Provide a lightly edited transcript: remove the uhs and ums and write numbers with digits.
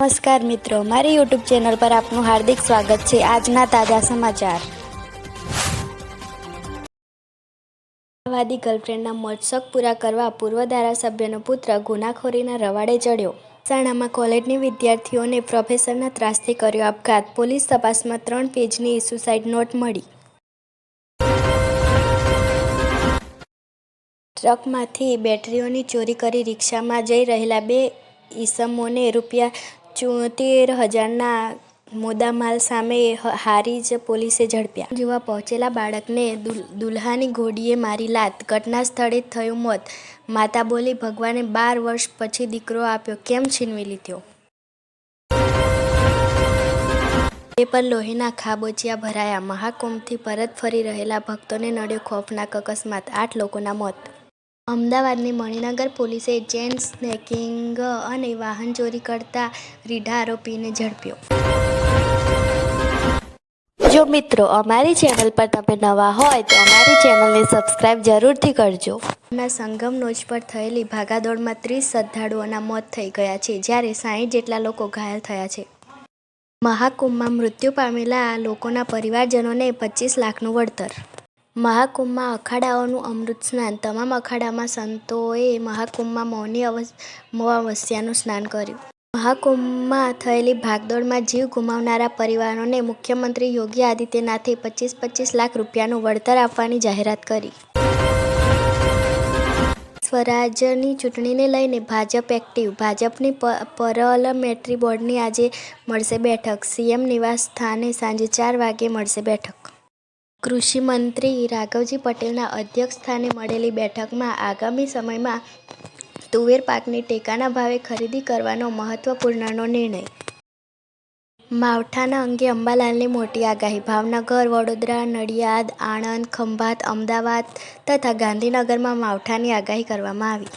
નમસ્કાર મિત્રો, મારી યુટ્યુબ ચેનલ પર આપનું હાર્દિક સ્વાગત છે। આજના તાજા સમાચાર। વાદી ગર્લફ્રેન્ડના મોજ-શોખ પૂરા કરવા પૂર્વ ધારાસભ્યનો પુત્ર ગુનાખોરીના રવાડે ચડ્યો। મહેસાણામાં કોલેજની વિદ્યાર્થીઓને પ્રોફેસરના ત્રાસથી કર્યો આપઘાત। પોલીસ તપાસમાં 3 પેજની સુસાઇડ નોટ મળી। ટ્રકમાંથી બેટરીઓની ચોરી કરી રિક્ષામાં જઈ રહેલા 2 ઈસમોને ₹73,000ના મુદ્દામાલ સામે હારીજ પોલીસે ઝડપ્યા। જોવા પહોંચેલા બાળકને દુલ્હાની ઘોડીએ મારી લાત, ઘટના સ્થળે જ થયું મોત। માતા બોલી, ભગવાને 12 વર્ષ પછી દીકરો આપ્યો, કેમ છીનવી લીધો? બે પર લોહીના ખાબોચિયા ભરાયા। મહાકુંભથી પરત ફરી રહેલા ભક્તોને નડ્યો ખોફનાક અકસ્માત, 8 લોકોના મોત। અમદાવાદની મણિનગર પોલીસે ચેઇન સ્નેચિંગ અને વાહન ચોરી કરતા રીઢા આરોપીને ઝડપ્યો। જો મિત્રો અમારી ચેનલ પર તમે નવા હોય તો અમારી ચેનલને સબસ્ક્રાઇબ જરૂરથી કરજો। ના સંગમ નોચ પર થયેલી ભાગાદોડમાં 30 શ્રદ્ધાળુઓના મોત થઈ ગયા છે, જ્યારે 60 જેટલા લોકો ઘાયલ થયા છે। મહાકુંભમાં મૃત્યુ પામેલા લોકોના પરિવારજનોને 25 લાખનું વળતર। મહાકુંભમાં અખાડાઓનું અમૃત સ્નાન, તમામ અખાડામાં સંતોએ મહાકુંભમાં મૌની અમાવસ્યાનું સ્નાન કર્યું। મહાકુંભમાં થયેલી ભાગદોડમાં જીવ ગુમાવનારા પરિવારોને મુખ્યમંત્રી યોગી આદિત્યનાથે 25 લાખ રૂપિયાનું વળતર આપવાની જાહેરાત કરી। સ્વરાજ્યની ચૂંટણીને લઈને ભાજપ એક્ટિવ, ભાજપની પાર્લામેન્ટરી બોર્ડની આજે મળશે બેઠક। સીએમ નિવાસ સ્થાને સાંજે 4 વાગે મળશે બેઠક। કૃષિ મંત્રી રાઘવજી પટેલના અધ્યક્ષસ્થાને મળેલી બેઠકમાં આગામી સમયમાં તુવેર પાકની ટેકાના ભાવે ખરીદી કરવાનો મહત્વપૂર્ણનો નિર્ણય। માવઠાના અંગે અંબાલાલની મોટી આગાહી, ભાવનગર, વડોદરા, નડિયાદ, આણંદ, ખંભાત, અમદાવાદ તથા ગાંધીનગરમાં માવઠાની આગાહી કરવામાં આવી।